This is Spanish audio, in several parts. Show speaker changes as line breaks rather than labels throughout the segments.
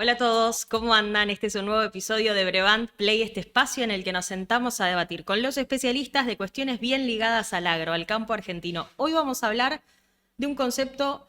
Hola a todos, ¿cómo andan? Este es un nuevo episodio de Brevant Play, este espacio en el que nos sentamos a debatir con los especialistas de cuestiones bien ligadas al agro, al campo argentino. Hoy vamos a hablar de un concepto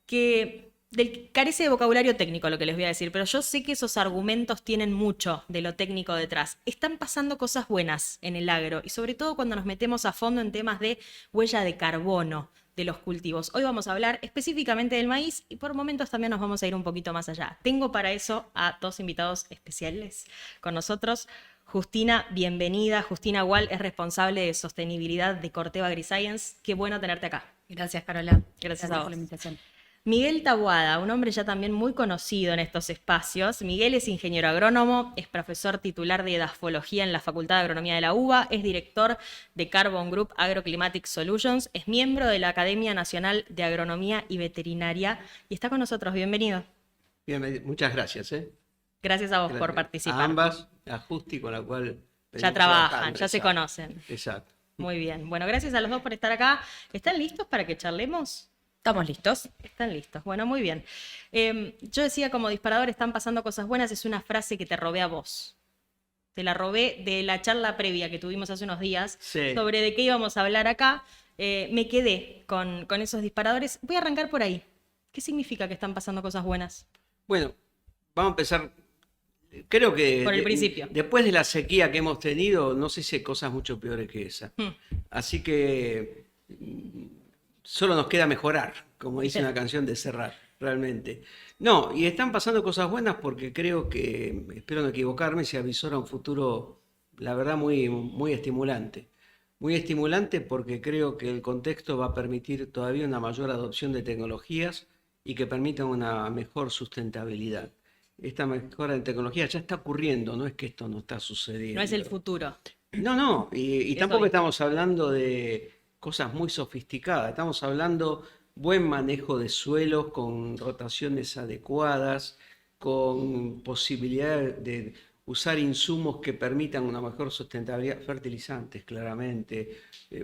del que carece de vocabulario técnico, lo que les voy a decir, pero yo sé que esos argumentos tienen mucho de lo técnico detrás. Están pasando cosas buenas en el agro y sobre todo cuando nos metemos a fondo en temas de huella de carbono de los cultivos. Hoy vamos a hablar específicamente del maíz y por momentos también nos vamos a ir un poquito más allá. Tengo para eso a dos invitados especiales con nosotros. Justina, bienvenida. Justina Gual es responsable de sostenibilidad de Corteva AgriScience. Qué bueno tenerte acá.
Gracias, Carola.
Gracias a
por
vos.
la invitación.
Miguel Taboada, un hombre ya también muy conocido en estos espacios. Miguel es ingeniero agrónomo, es profesor titular de edafología en la Facultad de Agronomía de la UBA, es director de Carbon Group Agroclimatic Solutions, es miembro de la Academia Nacional de Agronomía y Veterinaria y está con nosotros. Bienvenido.
Bien, muchas gracias.
Gracias a vos
Gracias.
por participar.
A ambas, a Justi, con la cual
Ya
venimos
trabajan,
trabajando.
ya se
Exacto.
conocen.
Exacto.
Muy bien. Bueno, gracias a los dos por estar acá. ¿Están listos para que charlemos?
¿Estamos listos?
Están listos. Bueno, muy bien. Yo decía, como disparador, están pasando cosas buenas, es una frase que te robé a vos. Te la robé de la charla previa que tuvimos hace unos días
Sí.
sobre de qué íbamos a hablar acá. Me quedé con esos disparadores. Voy a arrancar por ahí. ¿Qué significa que están pasando cosas buenas?
Bueno, vamos a empezar. Creo que
Por el principio.
después de la sequía que hemos tenido, no sé si hay cosas mucho peores que esa. Así que solo nos queda mejorar, como dice una canción de Serrat, realmente. No, y están pasando cosas buenas porque creo que, espero no equivocarme, se avisora un futuro, la verdad, muy, muy estimulante. Muy estimulante porque creo que el contexto va a permitir todavía una mayor adopción de tecnologías y que permitan una mejor sustentabilidad. Esta mejora en tecnología ya está ocurriendo, no es que esto no está sucediendo.
No es el futuro.
No, y
Es
tampoco
hoy.
estamos hablando de cosas muy sofisticadas, estamos hablando buen manejo de suelos con rotaciones adecuadas, con posibilidad de usar insumos que permitan una mejor sustentabilidad, fertilizantes claramente,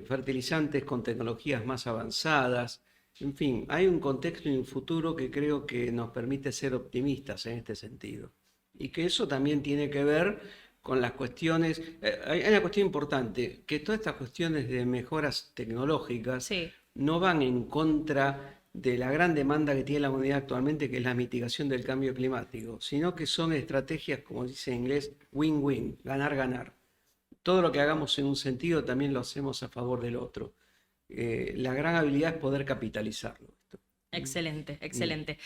fertilizantes con tecnologías más avanzadas. En fin, hay un contexto y un futuro que creo que nos permite ser optimistas en este sentido. Y que eso también tiene que ver con las cuestiones, hay una cuestión importante, que todas estas cuestiones de mejoras tecnológicas
Sí.
no van en contra de la gran demanda que tiene la humanidad actualmente, que es la mitigación del cambio climático, sino que son estrategias, como dice en inglés, win-win, ganar-ganar. Todo lo que hagamos en un sentido también lo hacemos a favor del otro. La gran habilidad es poder capitalizarlo.
Excelente, excelente.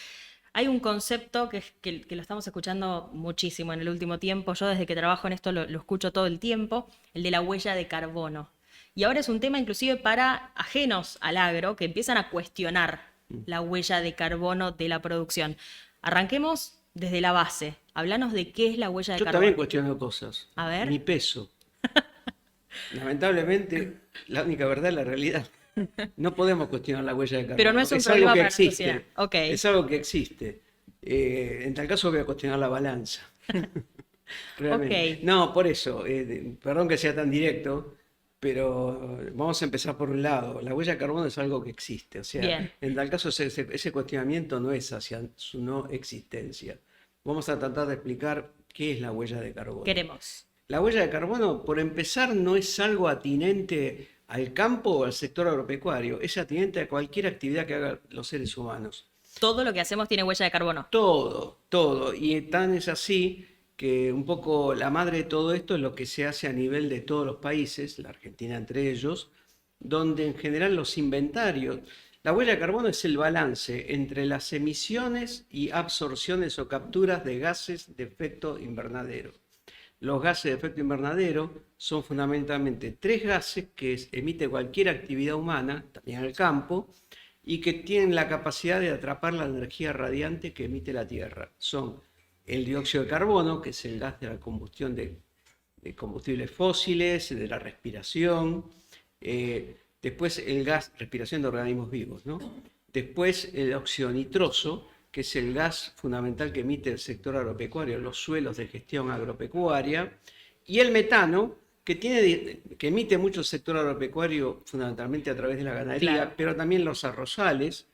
Hay un concepto que lo estamos escuchando muchísimo en el último tiempo. Yo desde que trabajo en esto lo escucho todo el tiempo, el de la huella de carbono. Y ahora es un tema inclusive para ajenos al agro que empiezan a cuestionar la huella de carbono de la producción. Arranquemos desde la base. Hablanos de qué es la huella de
Yo
carbono.
también cuestiono cosas.
A ver.
Mi peso. Lamentablemente, la única verdad es la realidad. No podemos cuestionar la huella de carbono.
Pero no es un
algo
problema
que
para la
existe.
sociedad. Ok.
Es algo que existe. En tal caso voy a cuestionar la balanza. Realmente.
Ok.
No, por eso, perdón que sea tan directo, pero vamos a empezar por un lado. La huella de carbono es algo que existe. O sea,
Bien.
en tal caso ese cuestionamiento no es hacia su no existencia. Vamos a tratar de explicar qué es la huella de carbono.
Queremos.
La huella de carbono, por empezar, no es algo atinente al campo o al sector agropecuario, es atinente a cualquier actividad que hagan los seres humanos.
Todo lo que hacemos tiene huella de carbono.
Todo, todo. Y tan es así que un poco la madre de todo esto es lo que se hace a nivel de todos los países, la Argentina entre ellos, donde en general los inventarios, la huella de carbono es el balance entre las emisiones y absorciones o capturas de gases de efecto invernadero. Los gases de efecto invernadero son fundamentalmente tres gases que emite cualquier actividad humana, también el campo, y que tienen la capacidad de atrapar la energía radiante que emite la Tierra. Son el dióxido de carbono, que es el gas de la combustión de combustibles fósiles, de la respiración, después el gas, respiración de organismos vivos, ¿no? Después el óxido nitroso, que es el gas fundamental que emite el sector agropecuario, los suelos de gestión agropecuaria, y el metano, que emite mucho el sector agropecuario fundamentalmente a través de la ganadería,
Claro.
pero también los arrozales,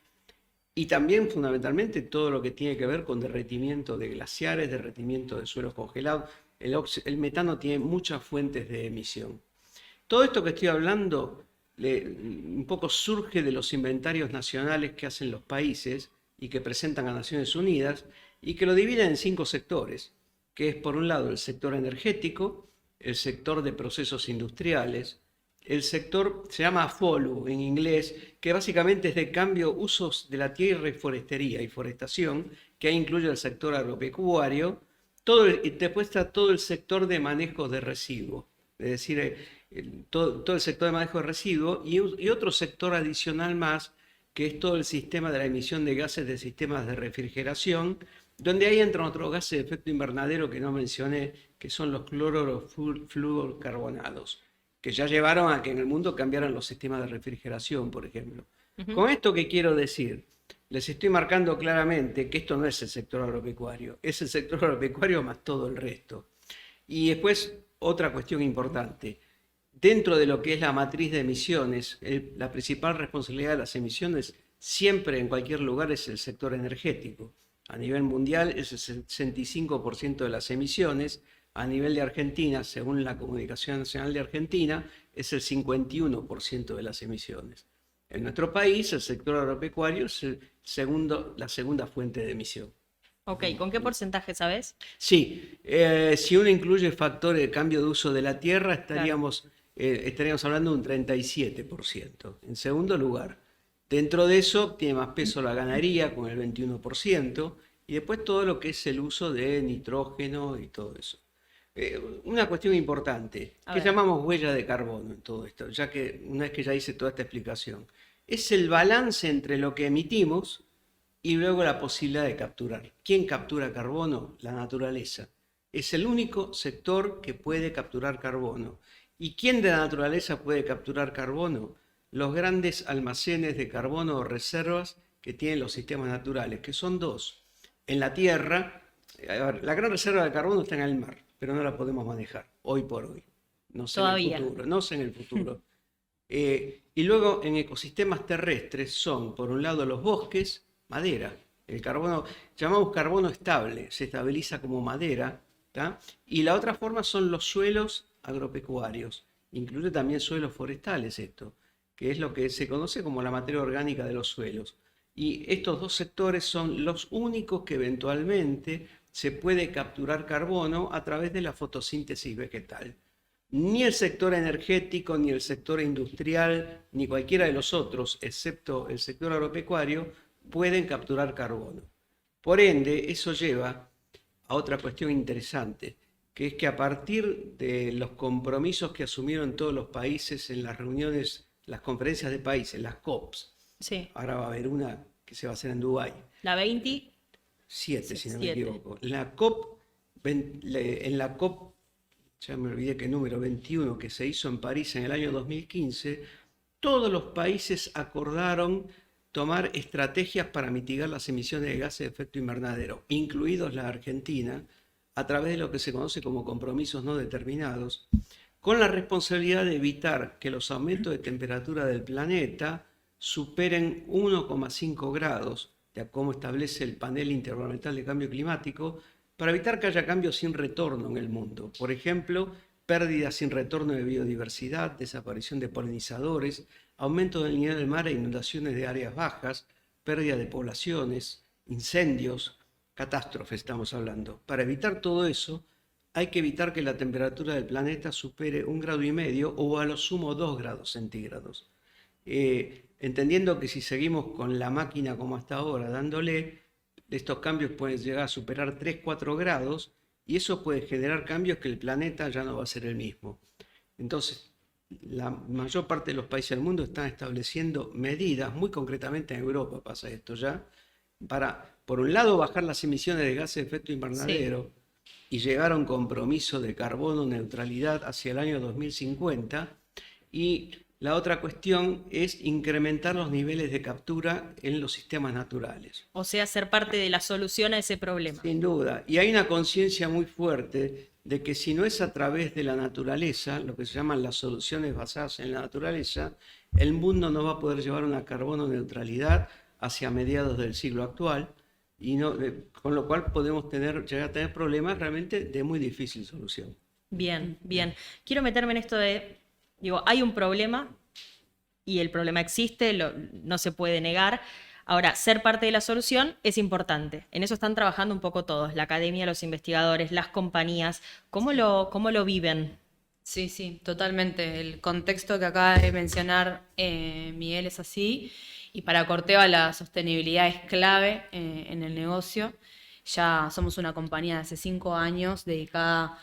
Y también fundamentalmente todo lo que tiene que ver con derretimiento de glaciares, derretimiento de suelos congelados. El metano tiene muchas fuentes de emisión. Todo esto que estoy hablando un poco surge de los inventarios nacionales que hacen los países y que presentan a Naciones Unidas y que lo dividen en 5 sectores, que es por un lado el sector energético, el sector de procesos industriales, el sector se llama FOLU en inglés, que básicamente es de cambio usos de la tierra y forestería y forestación, que ahí incluye el sector agropecuario, y después está todo el sector de manejo de residuos, es decir, todo el sector de manejo de residuos y otro sector adicional más, que es todo el sistema de la emisión de gases de sistemas de refrigeración, donde ahí entran otros gases de efecto invernadero que no mencioné, que son los clorofluorcarbonados, que ya llevaron a que en el mundo cambiaran los sistemas de refrigeración, por ejemplo. Con esto, ¿qué quiero decir? Les estoy marcando claramente que esto no es el sector agropecuario, es el sector agropecuario más todo el resto. Y después, otra cuestión importante. Dentro de lo que es la matriz de emisiones, la principal responsabilidad de las emisiones siempre en cualquier lugar es el sector energético. A nivel mundial es el 65% de las emisiones. A nivel de Argentina, según la Comunicación Nacional de Argentina, es el 51% de las emisiones. En nuestro país, el sector agropecuario es la segunda fuente de emisión.
Ok, ¿con qué porcentaje sabes?
Sí, si uno incluye factores de cambio de uso de la tierra, estaríamos hablando de un 37%. En segundo lugar, dentro de eso tiene más peso la ganadería con el 21%, y después todo lo que es el uso de nitrógeno y todo eso. Una cuestión importante, que llamamos huella de carbono en todo esto, ya que una vez que ya hice toda esta explicación, es el balance entre lo que emitimos y luego la posibilidad de capturar. ¿Quién captura carbono? La naturaleza. Es el único sector que puede capturar carbono. ¿Y quién de la naturaleza puede capturar carbono? Los grandes almacenes de carbono o reservas que tienen los sistemas naturales, que son 2. En la Tierra, la gran reserva de carbono está en el mar, pero no la podemos manejar hoy por hoy. No sé
Todavía.
en el futuro, no sé en el futuro. Y luego en ecosistemas terrestres son, por un lado, los bosques, madera. El carbono, llamamos carbono estable, se estabiliza como madera, ¿tá? Y la otra forma son los suelos agropecuarios. Incluye también suelos forestales esto, que es lo que se conoce como la materia orgánica de los suelos. Y estos 2 sectores son los únicos que eventualmente se puede capturar carbono a través de la fotosíntesis vegetal. Ni el sector energético, ni el sector industrial, ni cualquiera de los otros, excepto el sector agropecuario, pueden capturar carbono. Por ende, eso lleva a otra cuestión interesante, que es que a partir de los compromisos que asumieron todos los países en las reuniones, las conferencias de países, las COPs,
sí.
Ahora va a haber una que se va a hacer en Dubái.
La 27,
si no me equivoco. En la COP, ya me olvidé qué número, 21, que se hizo en París en el año 2015, todos los países acordaron tomar estrategias para mitigar las emisiones de gases de efecto invernadero, incluidos la Argentina, a través de lo que se conoce como compromisos no determinados, con la responsabilidad de evitar que los aumentos de temperatura del planeta superen 1,5 grados, de como establece el Panel Intergubernamental de Cambio Climático, para evitar que haya cambios sin retorno en el mundo. Por ejemplo, pérdidas sin retorno de biodiversidad, desaparición de polinizadores, aumento del nivel del mar e inundaciones de áreas bajas, pérdida de poblaciones, incendios, catástrofes estamos hablando. Para evitar todo eso, hay que evitar que la temperatura del planeta supere 1,5 grados o a lo sumo 2 grados centígrados. Entendiendo que si seguimos con la máquina como hasta ahora, dándole, estos cambios pueden llegar a superar 3-4 grados y eso puede generar cambios que el planeta ya no va a ser el mismo. Entonces, la mayor parte de los países del mundo están estableciendo medidas, muy concretamente en Europa pasa esto ya, para, por un lado, bajar las emisiones de gases de efecto invernadero y llegar a un compromiso de carbono neutralidad hacia el año 2050, y la otra cuestión es incrementar los niveles de captura en los sistemas naturales.
O sea, ser parte de la solución a ese problema.
Sin duda. Y hay una conciencia muy fuerte de que si no es a través de la naturaleza, lo que se llaman las soluciones basadas en la naturaleza, el mundo no va a poder llevar una carbono neutralidad hacia mediados del siglo actual, y no, con lo cual podemos llegar a tener problemas realmente de muy difícil solución.
Bien, bien. Quiero meterme en esto de, digo, hay un problema y el problema existe, no se puede negar. Ahora, ser parte de la solución es importante. En eso están trabajando un poco todos, la academia, los investigadores, las compañías. Cómo lo viven?
Sí, sí, totalmente. El contexto que acaba de mencionar Miguel es así. Y para Corteva la sostenibilidad es clave en el negocio. Ya somos una compañía de hace 5 años dedicada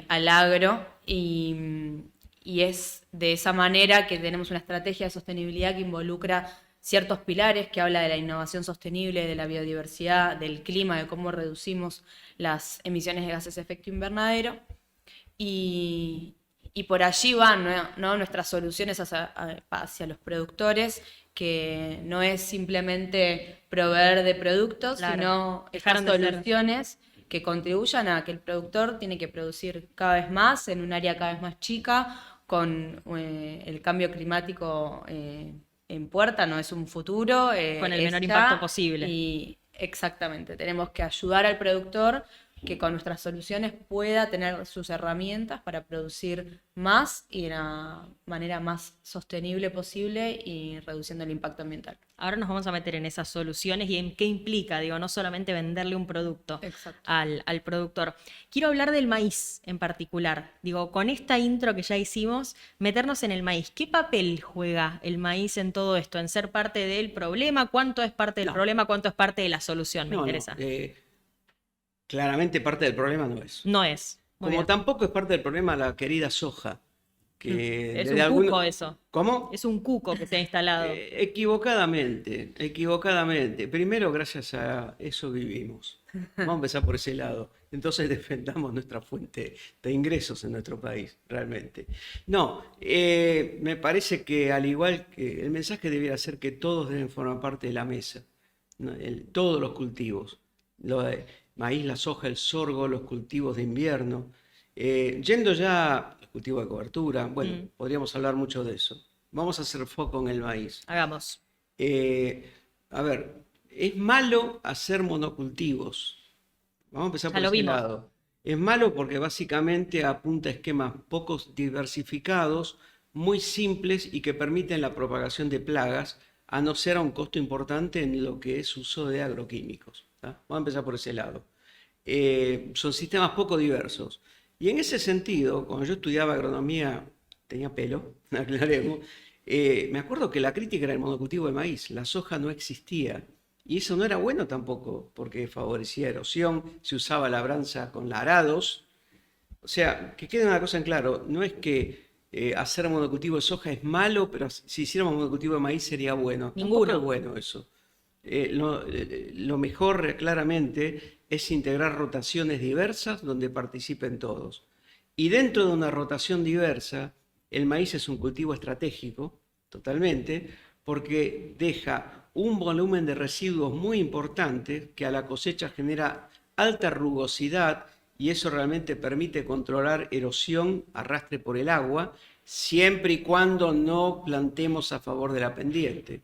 al agro y es de esa manera que tenemos una estrategia de sostenibilidad que involucra ciertos pilares, que habla de la innovación sostenible, de la biodiversidad, del clima, de cómo reducimos las emisiones de gases de efecto invernadero. Y por allí van, ¿no? Nuestras soluciones hacia los productores, que no es simplemente proveer de productos,
Claro,
sino
dejaron
estas
de ser.
soluciones que contribuyan a que el productor tiene que producir cada vez más en un área cada vez más chica, con el cambio climático en puerta, no es un futuro,
Con el
es
menor
ya.
impacto posible.
Y exactamente, tenemos que ayudar al productor que con nuestras soluciones pueda tener sus herramientas para producir más y de la manera más sostenible posible y reduciendo el impacto ambiental.
Ahora nos vamos a meter en esas soluciones y en qué implica, digo, no solamente venderle un producto
Exacto.
al productor. Quiero hablar del maíz en particular. Digo, con esta intro que ya hicimos, meternos en el maíz. ¿Qué papel juega el maíz en todo esto? ¿En ser parte del problema? ¿Cuánto es parte del
No.
problema? ¿Cuánto es parte de la solución? Me
No,
interesa.
Claramente parte del problema no es.
No es. Muy
Como
bien.
tampoco es parte del problema la querida soja, que
Es
desde
un cuco
algunos...
eso.
¿Cómo?
Es un cuco que se ha instalado.
Equivocadamente, equivocadamente. Primero, gracias a eso vivimos. Vamos a empezar por ese lado. Entonces defendamos nuestra fuente de ingresos en nuestro país, realmente. No, me parece que al igual que el mensaje debiera ser que todos deben formar parte de la mesa, ¿no? Todos los cultivos, maíz, la soja, el sorgo, los cultivos de invierno. Yendo ya al cultivo de cobertura, bueno, podríamos hablar mucho de eso. Vamos a hacer foco en el maíz.
Hagamos.
A ver, es malo hacer monocultivos. Vamos a empezar
Ya
por
lo
ese
vimos.
lado. Es malo porque básicamente apunta a esquemas poco diversificados, muy simples y que permiten la propagación de plagas, a no ser a un costo importante en lo que es uso de agroquímicos. ¿Tá? Vamos a empezar por ese lado. Son sistemas poco diversos. Y en ese sentido, cuando yo estudiaba agronomía, tenía pelo, aclaremos, me acuerdo que la crítica era el monocultivo de maíz, la soja no existía. Y eso no era bueno tampoco, porque favorecía erosión, se usaba labranza con arados. O sea, que quede una cosa en claro, no es que hacer monocultivo de soja es malo, pero si hiciéramos monocultivo de maíz sería bueno.
Ninguno.
Tampoco es bueno eso. Lo mejor claramente es integrar rotaciones diversas donde participen todos. Y dentro de una rotación diversa, el maíz es un cultivo estratégico, totalmente, porque deja un volumen de residuos muy importante que a la cosecha genera alta rugosidad y eso realmente permite controlar erosión, arrastre por el agua, siempre y cuando no plantemos a favor de la pendiente.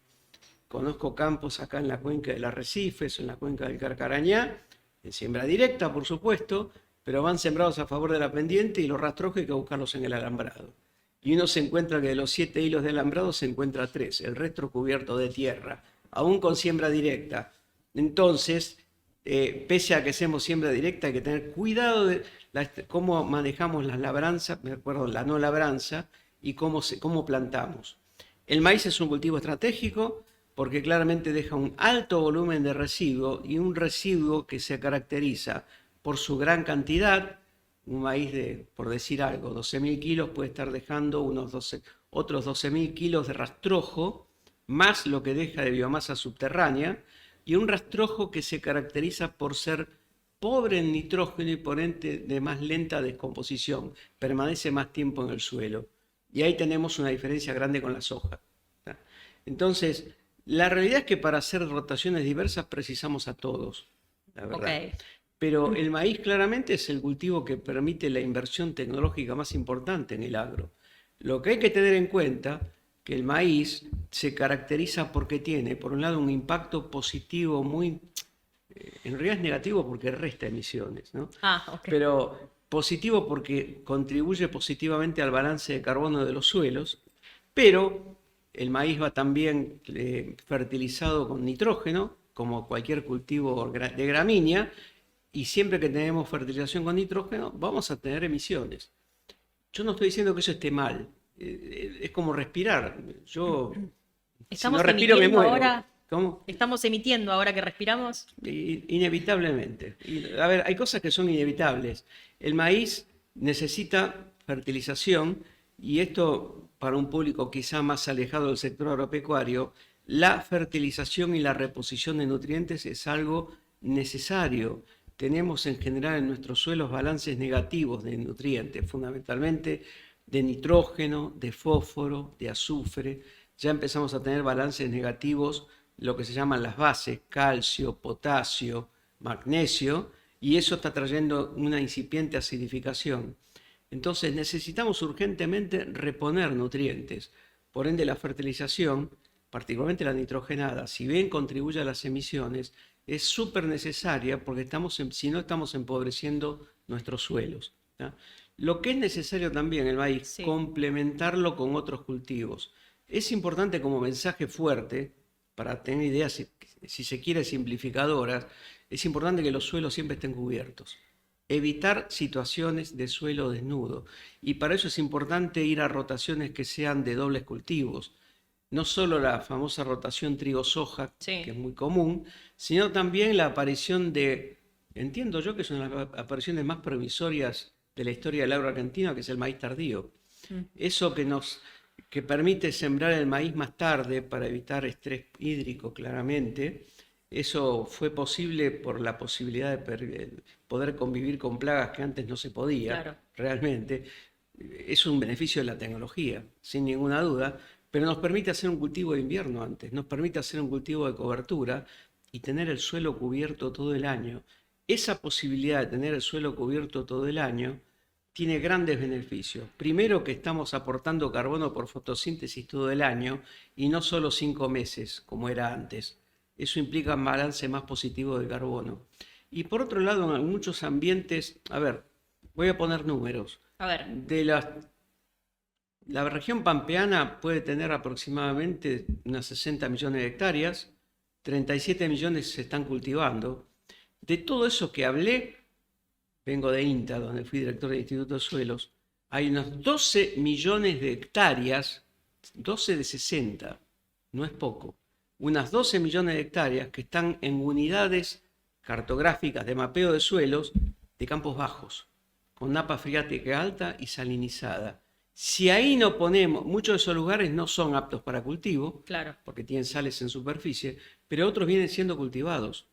Conozco campos acá en la cuenca del Arrecifes, en la cuenca del Carcarañá, en siembra directa, por supuesto, pero van sembrados a favor de la pendiente y los rastrojos hay que buscarlos en el alambrado. Y uno se encuentra que de los 7 hilos de alambrado se encuentra 3, el resto cubierto de tierra, aún con siembra directa. Entonces, pese a que hacemos siembra directa, hay que tener cuidado de cómo manejamos las labranzas, la no labranza, y cómo plantamos. El maíz es un cultivo estratégico porque claramente deja un alto volumen de residuo y un residuo que se caracteriza por su gran cantidad. Un maíz de, por decir algo, 12.000 kilos puede estar dejando otros 12.000 kilos de rastrojo, más lo que deja de biomasa subterránea, y un rastrojo que se caracteriza por ser pobre en nitrógeno y por ende de más lenta descomposición, permanece más tiempo en el suelo. Y ahí tenemos una diferencia grande con la soja. Entonces, la realidad es que para hacer rotaciones diversas precisamos a todos, la verdad.
Okay.
Pero el maíz claramente es el cultivo que permite la inversión tecnológica más importante en el agro. Lo que hay que tener en cuenta que el maíz se caracteriza porque tiene, por un lado, un impacto positivo muy, en realidad es negativo porque resta emisiones, ¿no?
Ok.
Pero positivo porque contribuye positivamente al balance de carbono de los suelos, pero el maíz va también fertilizado con nitrógeno, como cualquier cultivo de gramínea, y siempre que tenemos fertilización con nitrógeno vamos a tener emisiones. Yo no estoy diciendo que eso esté mal, es como respirar. Yo, si
Estamos
no respiro, me
emitiendo
muero.
ahora.
¿Cómo?
Estamos emitiendo ahora que respiramos.
Inevitablemente. A ver, hay cosas que son inevitables. El maíz necesita fertilización y esto, para un público quizá más alejado del sector agropecuario, la fertilización y la reposición de nutrientes es algo necesario. Tenemos en general en nuestros suelos balances negativos de nutrientes, fundamentalmente de nitrógeno, de fósforo, de azufre. Ya empezamos a tener balances negativos, lo que se llaman las bases, calcio, potasio, magnesio, y eso está trayendo una incipiente acidificación. Entonces necesitamos urgentemente reponer nutrientes. Por ende, la fertilización, particularmente la nitrogenada, si bien contribuye a las emisiones, es súper necesaria porque si no estamos empobreciendo nuestros suelos, ¿tá? Lo que es necesario también, el maíz,
Sí.
complementarlo con otros cultivos. Es importante como mensaje fuerte, para tener ideas, si se quiere, simplificadoras, es importante que los suelos siempre estén cubiertos. Evitar situaciones de suelo desnudo. Y para eso es importante ir a rotaciones que sean de dobles cultivos. No solo la famosa rotación trigo-soja,
Sí.
que es muy común, sino también la aparición de, entiendo yo que son las apariciones más promisorias de la historia del agro argentino, que es el maíz tardío. Eso que permite sembrar el maíz más tarde para evitar estrés hídrico, claramente. Eso fue posible por la posibilidad de poder convivir con plagas que antes no se podía,
Claro.
realmente. Es un beneficio de la tecnología, sin ninguna duda, pero nos permite hacer un cultivo de invierno antes, nos permite hacer un cultivo de cobertura y tener el suelo cubierto todo el año. Esa posibilidad de tener el suelo cubierto todo el año tiene grandes beneficios. Primero, que estamos aportando carbono por fotosíntesis todo el año y no solo 5 meses como era antes. Eso implica un balance más positivo de carbono. Y por otro lado, en muchos ambientes, a ver, voy a poner números.
A ver.
La región pampeana puede tener aproximadamente unas 60 millones de hectáreas, 37 millones se están cultivando. De todo eso que hablé, vengo de INTA, donde fui director del Instituto de Suelos, hay unos 12 millones de hectáreas, 12 de 60, no es poco, unas 12 millones de hectáreas que están en unidades cartográficas de mapeo de suelos de campos bajos, con napa freática alta y salinizada. Si ahí no ponemos, muchos de esos lugares no son aptos para cultivo,
Claro.
porque tienen sales en superficie, pero otros vienen siendo cultivados.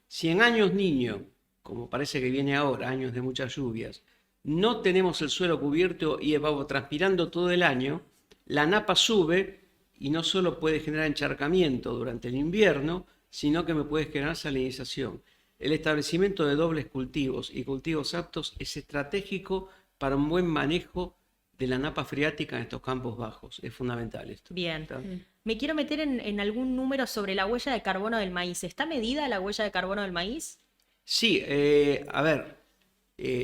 Si en años niño, como parece que viene ahora, años de muchas lluvias, no tenemos el suelo cubierto y evapotranspirando todo el año, la napa sube y no solo puede generar encharcamiento durante el invierno, sino que me puede generar salinización. El establecimiento de dobles cultivos y cultivos aptos es estratégico para un buen manejo de la napa freática en estos campos bajos. Es fundamental esto.
Bien.
¿Está?
Me quiero meter en algún número sobre la huella de carbono del maíz. ¿Está medida la huella de carbono del maíz?
Sí, a ver,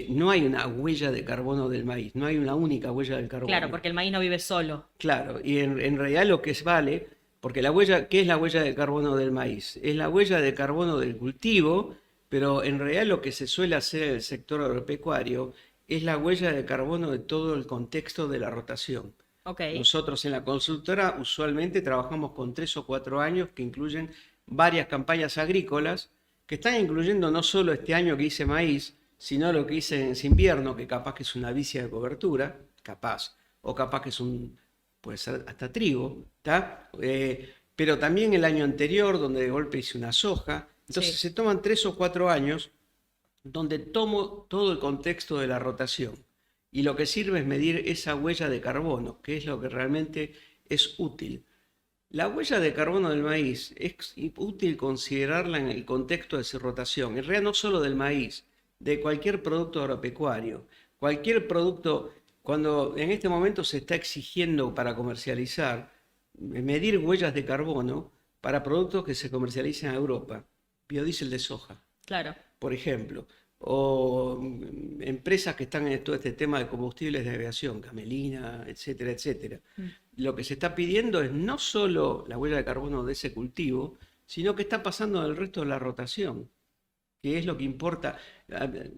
no hay una huella de carbono del maíz, no hay una única huella del carbono.
Claro, porque el maíz no vive solo.
Claro, y en realidad lo que vale, porque ¿qué es la huella de carbono del maíz? Es la huella de carbono del cultivo, pero en realidad lo que se suele hacer en el sector agropecuario es la huella de carbono de todo el contexto de la rotación.
Ok.
Nosotros en la consultora usualmente trabajamos con 3 o 4 años que incluyen varias campañas agrícolas que están incluyendo no solo este año que hice maíz, sino lo que hice en ese invierno, que capaz que es una vicia de cobertura, capaz, o capaz que puede ser hasta trigo, ¿tá? Pero también el año anterior, donde de golpe hice una soja. Entonces
Sí.
se toman 3 o 4 años donde tomo todo el contexto de la rotación. Y lo que sirve es medir esa huella de carbono, que es lo que realmente es útil. La huella de carbono del maíz es útil considerarla en el contexto de su rotación, en realidad no solo del maíz, de cualquier producto agropecuario. Cualquier producto, cuando en este momento se está exigiendo para comercializar medir huellas de carbono para productos que se comercializan en Europa. Biodiesel de soja,
Claro.
por ejemplo, o empresas que están en todo este tema de combustibles de aviación, Camelina, etcétera, etcétera. Lo que se está pidiendo es no solo la huella de carbono de ese cultivo, sino que está pasando en el resto de la rotación, que es lo que importa.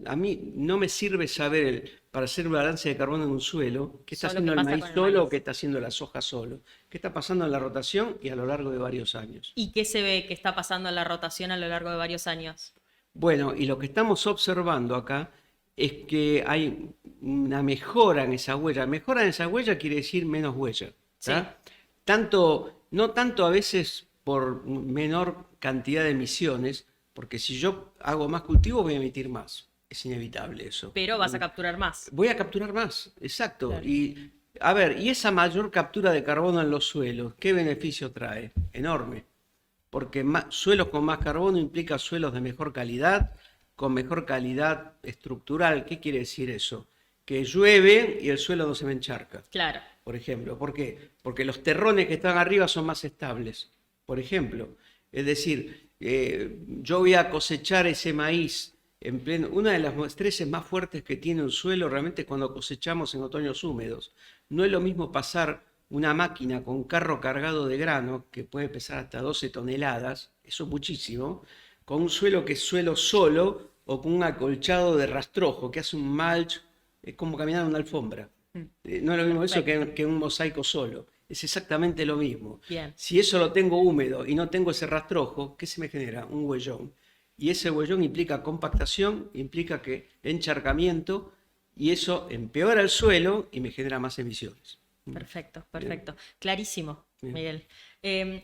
A mí no me sirve saber, para hacer un balance de carbono en un suelo, qué está
Solo
haciendo
qué
el
pasa
maíz
con el
solo o
maíz.
qué está haciendo la soja solo, qué está pasando en la rotación y a lo largo de varios años.
¿Y qué se ve que está pasando en la rotación a lo largo de varios años?
Bueno, y lo que estamos observando acá es que hay una mejora en esa huella. Mejora en esa huella quiere decir menos huella,
Sí,
¿tá? No tanto a veces por menor cantidad de emisiones, porque si yo hago más cultivo voy a emitir más. Es inevitable eso.
pero vas a capturar más.
Voy a capturar más, exacto.
Claro.
Y a ver, y esa mayor captura de carbono en los suelos, ¿qué beneficio trae? Enorme, porque suelos con más carbono implica suelos de mejor calidad, con mejor calidad estructural. ¿Qué quiere decir eso? Que llueve y el suelo no se me encharca,
Claro.
por ejemplo. ¿Por qué? Porque los terrones que están arriba son más estables, por ejemplo. Es decir, yo voy a cosechar ese maíz en pleno. Una de las estreses más fuertes que tiene un suelo realmente es cuando cosechamos en otoños húmedos. No es lo mismo pasar una máquina con un carro cargado de grano, que puede pesar hasta 12 toneladas, eso es muchísimo, con un suelo que es suelo solo o con un acolchado de rastrojo que hace un mulch, es como caminar en una alfombra. No es lo mismo eso
Perfecto.
que un mosaico solo, es exactamente lo mismo.
Bien.
Si eso lo tengo húmedo y no tengo ese rastrojo, ¿qué se me genera? Un huellón. Y ese huellón implica compactación, implica que encharcamiento, y eso empeora el suelo y me genera más emisiones.
Perfecto,
Bien,
perfecto. Clarísimo,
bien.
Miguel.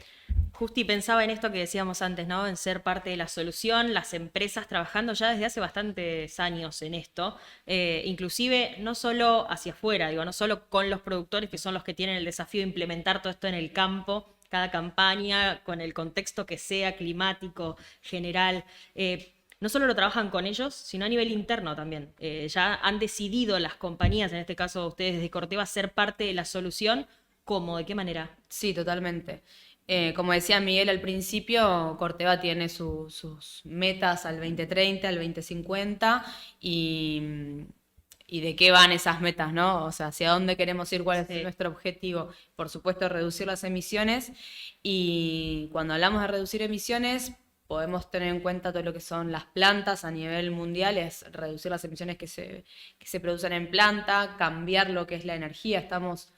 Justi, pensaba en esto que decíamos antes, ¿no? En ser parte de la solución, las empresas trabajando ya desde hace bastantes años en esto, inclusive no solo hacia afuera, digo, no solo con los productores que son los que tienen el desafío de implementar todo esto en el campo, cada campaña, con el contexto que sea, climático, general. No solo lo trabajan con ellos, sino a nivel interno también. Ya han decidido las compañías, en este caso ustedes desde Corteva, ser parte de la solución. ¿Cómo? ¿De qué manera?
Sí, totalmente. Como decía Miguel al principio, Corteva tiene sus metas al 2030, al 2050 y, y de qué van esas metas, ¿no? O sea, hacia dónde queremos ir, cuál es
Sí.
nuestro objetivo. Por supuesto, reducir las emisiones y cuando hablamos de reducir emisiones, podemos tener en cuenta todo lo que son las plantas a nivel mundial, es reducir las emisiones que se producen en planta, cambiar lo que es la energía. Estamos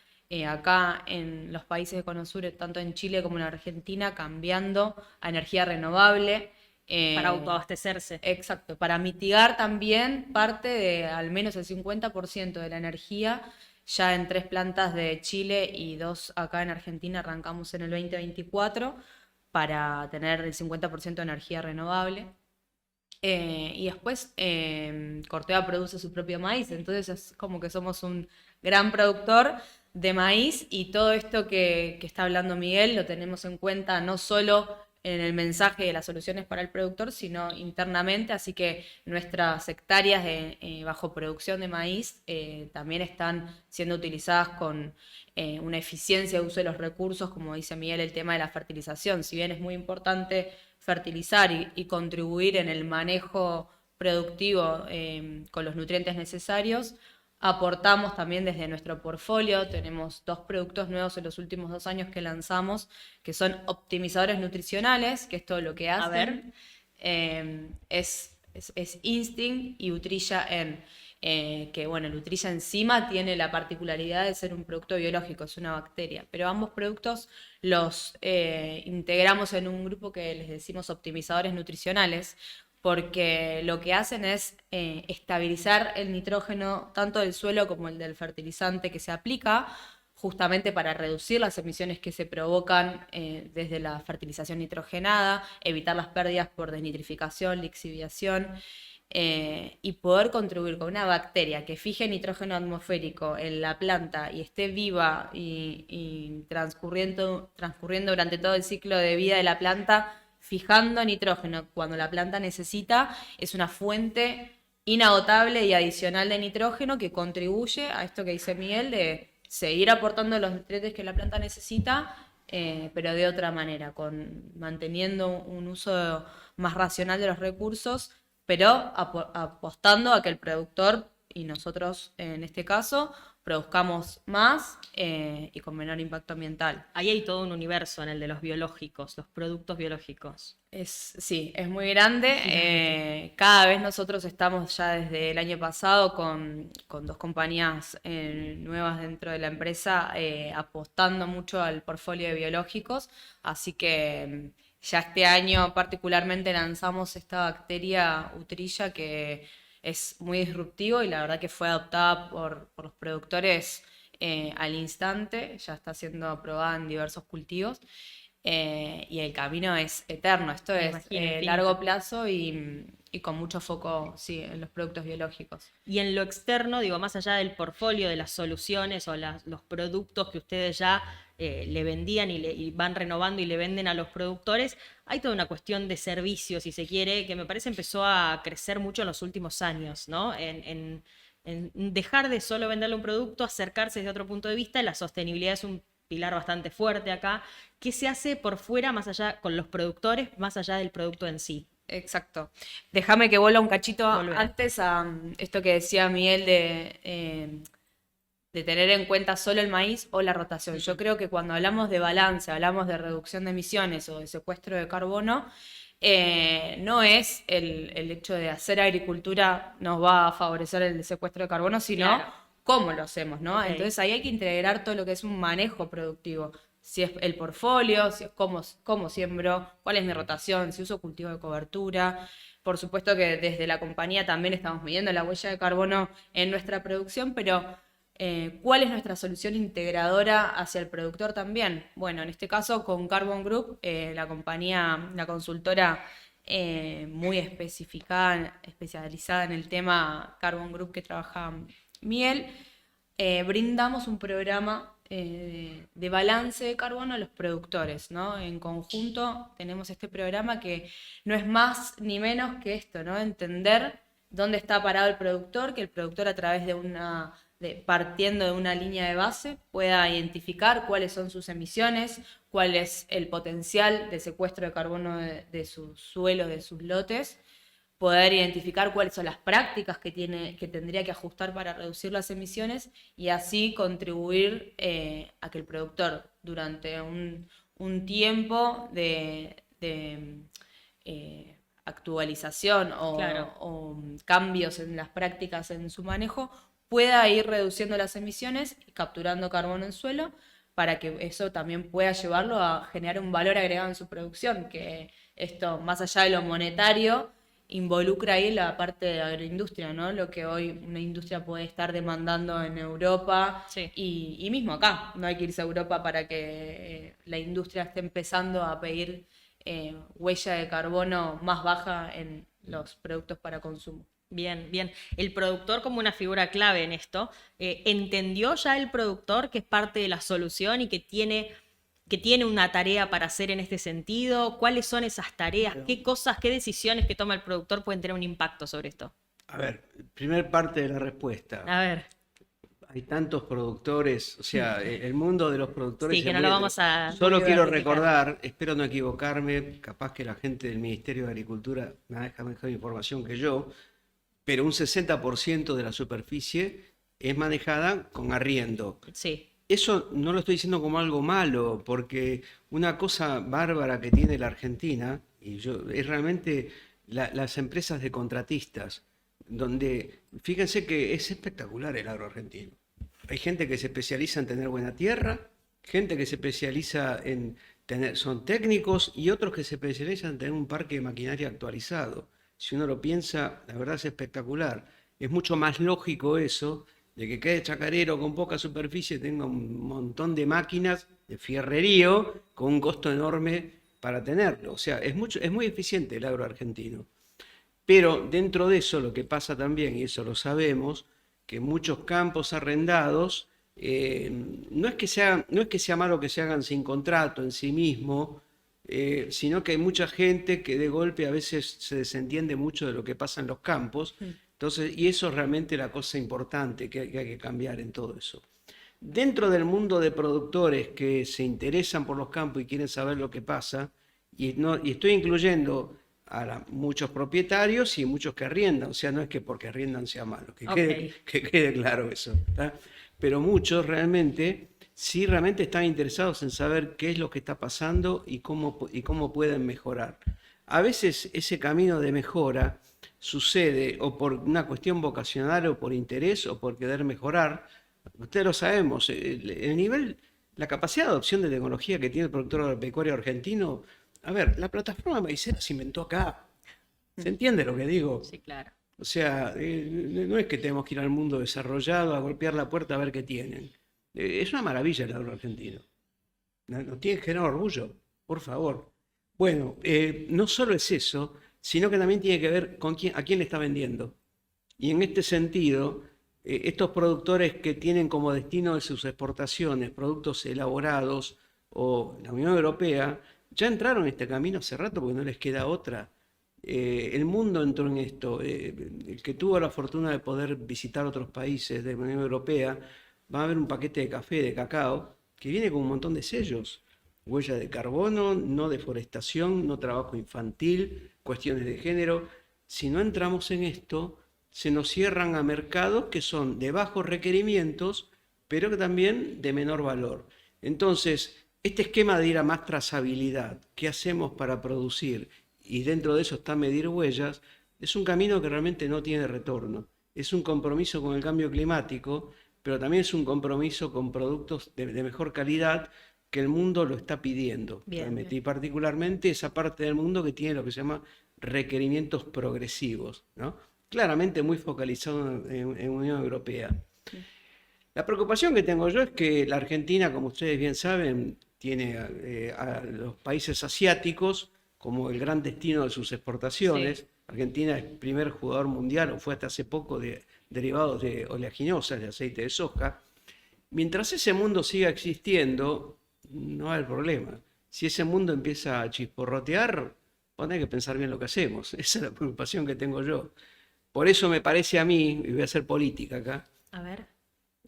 acá en los países de Cono Sur, tanto en Chile como en Argentina, cambiando a energía renovable.
Para autoabastecerse.
Exacto, para mitigar también parte de al menos el 50% de la energía. Ya en 3 plantas de Chile y 2 acá en Argentina arrancamos en el 2024 para tener el 50% de energía renovable. Y después Corteva produce su propio maíz, entonces es como que somos un gran productor de maíz y todo esto que está hablando Miguel lo tenemos en cuenta no solo en el mensaje de las soluciones para el productor, sino internamente, así que nuestras hectáreas bajo producción de maíz también están siendo utilizadas con una eficiencia de uso de los recursos, como dice Miguel, el tema de la fertilización. Si bien es muy importante fertilizar y contribuir en el manejo productivo con los nutrientes necesarios, aportamos también desde nuestro portfolio. Tenemos 2 productos nuevos en los últimos 2 años que lanzamos, que son optimizadores nutricionales, que es todo lo que
A ver.
hacen. Es Instinct y Utrilla N. Que bueno, el Utrilla enzima tiene la particularidad de ser un producto biológico, es una bacteria, pero ambos productos los integramos en un grupo que les decimos optimizadores nutricionales, porque lo que hacen es estabilizar el nitrógeno tanto del suelo como el del fertilizante que se aplica, justamente para reducir las emisiones que se provocan desde la fertilización nitrogenada, evitar las pérdidas por desnitrificación, lixiviación, y poder contribuir con una bacteria que fije nitrógeno atmosférico en la planta y esté viva y transcurriendo durante todo el ciclo de vida de la planta, fijando nitrógeno cuando la planta necesita, es una fuente inagotable y adicional de nitrógeno que contribuye a esto que dice Miguel de seguir aportando los nutrientes que la planta necesita pero de otra manera, manteniendo un uso más racional de los recursos, pero apostando a que el productor y nosotros en este caso produzcamos más y con menor impacto ambiental.
Ahí hay todo un universo en el de los biológicos, los productos biológicos.
Sí, es muy grande. Cada vez nosotros estamos ya desde el año pasado con 2 compañías nuevas dentro de la empresa apostando mucho al portfolio de biológicos, así que ya este año particularmente lanzamos esta bacteria Utrilla que es muy disruptivo y la verdad que fue adoptada por los productores al instante, ya está siendo aprobada en diversos cultivos. Y el camino es eterno, esto
Me
es
imagino, infinito.
largo plazo y con mucho foco, sí, en los productos biológicos.
Y en lo externo, digo, más allá del portfolio, de las soluciones o los productos que ustedes ya le vendían y van renovando y le venden a los productores, hay toda una cuestión de servicios, si se quiere, que me parece empezó a crecer mucho en los últimos años, ¿no? En dejar de solo venderle un producto, acercarse desde otro punto de vista, la sostenibilidad es un pilar bastante fuerte acá. ¿Qué se hace por fuera, más allá, con los productores, más allá del producto en sí?
Exacto. Déjame que vuelva un cachito
Volvé.
antes a esto que decía Miguel de tener en cuenta solo el maíz o la rotación. Yo creo que cuando hablamos de balance, hablamos de reducción de emisiones o de secuestro de carbono, no es el hecho de hacer agricultura nos va a favorecer el secuestro de carbono, sino
Claro.
cómo lo hacemos, ¿no?
Ok.
Entonces ahí hay que integrar todo lo que es un manejo productivo. Si es el portfolio, si es cómo siembro, cuál es mi rotación, si uso cultivo de cobertura. Por supuesto que desde la compañía también estamos midiendo la huella de carbono en nuestra producción, pero ¿cuál es nuestra solución integradora hacia el productor también? Bueno, en este caso con Carbon Group, la compañía, la consultora muy especializada en el tema Carbon Group que trabaja Miel, brindamos un programa de balance de carbono a los productores, ¿no? En conjunto tenemos este programa que no es más ni menos que esto, ¿no? Entender dónde está parado el productor, que el productor a través partiendo de una línea de base pueda identificar cuáles son sus emisiones, cuál es el potencial de secuestro de carbono de sus suelos, de sus lotes, poder identificar cuáles son las prácticas que tendría que ajustar para reducir las emisiones y así contribuir a que el productor durante un tiempo de actualización
Claro.
o cambios en las prácticas en su manejo pueda ir reduciendo las emisiones y capturando carbono en suelo para que eso también pueda llevarlo a generar un valor agregado en su producción, que esto, más allá de lo monetario, involucra ahí la parte de agroindustria, ¿no? Lo que hoy una industria puede estar demandando en Europa
Sí.
y mismo acá. No hay que irse a Europa para que la industria esté empezando a pedir huella de carbono más baja en los productos para consumo.
Bien, bien. El productor como una figura clave en esto, ¿entendió ya el productor que es parte de la solución y que tiene una tarea para hacer en este sentido? ¿Cuáles son esas tareas? ¿Qué cosas, qué decisiones que toma el productor pueden tener un impacto sobre esto?
A ver, primer parte de la respuesta.
A ver,
Hay tantos productores, o sea, el mundo de los productores
sí, que
es
no lo vamos a...
Solo
muy
quiero
diversificado.
recordar, espero no equivocarme, capaz que la gente del Ministerio de Agricultura me deja mejor información que yo, pero un 60% de la superficie es manejada con arriendo.
Sí,
Eso no lo estoy diciendo como algo malo, porque una cosa bárbara que tiene la Argentina es realmente las empresas de contratistas, donde fíjense que es espectacular el agro argentino. Hay gente que se especializa en tener buena tierra, gente que se especializa en son técnicos y otros que se especializan en tener un parque de maquinaria actualizado. Si uno lo piensa, la verdad es espectacular. Es mucho más lógico eso de que quede chacarero con poca superficie tenga un montón de máquinas de fierrerío con un costo enorme para tenerlo. O sea, es muy eficiente el agro argentino. Pero dentro de eso lo que pasa también, y eso lo sabemos, que muchos campos arrendados, no es que sea malo que se hagan sin contrato en sí mismo, sino que hay mucha gente que de golpe a veces se desentiende mucho de lo que pasa en los campos. Entonces, y eso es realmente la cosa importante que hay que cambiar en todo eso. Dentro del mundo de productores que se interesan por los campos y quieren saber lo que pasa, y estoy incluyendo a muchos propietarios y muchos que arriendan, o sea, no es que porque arriendan sea malo,
Ok.
que quede claro eso, ¿tá? Pero muchos realmente, sí realmente están interesados en saber qué es lo que está pasando y cómo pueden mejorar. A veces ese camino de mejora sucede o por una cuestión vocacional o por interés o por querer mejorar. Ustedes lo sabemos, el nivel, la capacidad de adopción de tecnología que tiene el productor agropecuario argentino, a ver, la plataforma maicera se inventó acá. ¿Se entiende lo que digo?
Sí, claro.
O sea, no es que tenemos que ir al mundo desarrollado a golpear la puerta a ver qué tienen. Es una maravilla el agro argentino. Nos tiene que generar orgullo, por favor. Bueno, no solo es eso, sino que también tiene que ver con a quién le está vendiendo. Y en este sentido, estos productores que tienen como destino de sus exportaciones productos elaborados o la Unión Europea, ya entraron en este camino hace rato porque no les queda otra. El mundo entró en esto. El que tuvo la fortuna de poder visitar otros países de la Unión Europea, va a ver un paquete de café, de cacao, que viene con un montón de sellos. Huella de carbono, no deforestación, no trabajo infantil, cuestiones de género. Si no entramos en esto, se nos cierran a mercados que son de bajos requerimientos, pero que también de menor valor. Entonces, este esquema de ir a más trazabilidad, ¿qué hacemos para producir? Y dentro de eso está medir huellas, es un camino que realmente no tiene retorno. Es un compromiso con el cambio climático, pero también es un compromiso con productos de mejor calidad que el mundo lo está pidiendo.
Bien.
Y particularmente esa parte del mundo que tiene lo que se llama requerimientos progresivos, ¿no? Claramente muy focalizado en Unión Europea. La preocupación que tengo yo es que la Argentina, como ustedes bien saben, tiene a los países asiáticos como el gran destino de sus exportaciones.
Sí.
Argentina es el primer jugador mundial, o fue hasta hace poco, de derivados de oleaginosas, de aceite de soja. Mientras ese mundo siga existiendo, no hay problema. Si ese mundo empieza a chisporrotear, vamos a tener que pensar bien lo que hacemos. Esa es la preocupación que tengo yo. Por eso me parece a mí, y voy a hacer política acá,
A ver.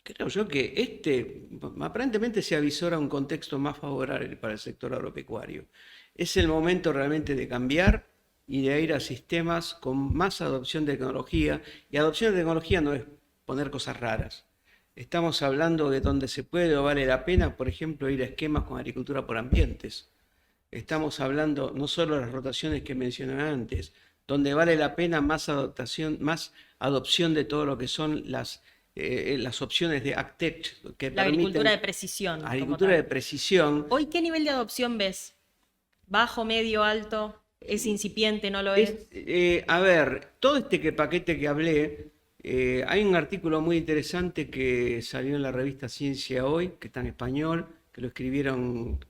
creo yo que aparentemente se avisora un contexto más favorable para el sector agropecuario. Es el momento realmente de cambiar y de ir a sistemas con más adopción de tecnología. Y adopción de tecnología no es poner cosas raras. Estamos hablando de donde se puede o vale la pena, por ejemplo, ir a esquemas con agricultura por ambientes. Estamos hablando no solo de las rotaciones que mencioné antes, donde vale la pena más adopción de todo lo que son las opciones de AgTech que
La agricultura
permiten
de precisión. como
agricultura
tal.
de precisión.
¿Hoy qué nivel de adopción ves? ¿Bajo, medio, alto? ¿Es incipiente, no lo es?
A ver, todo este paquete que hablé, hay un artículo muy interesante que salió en la revista Ciencia Hoy, que está en español, que lo escribieron,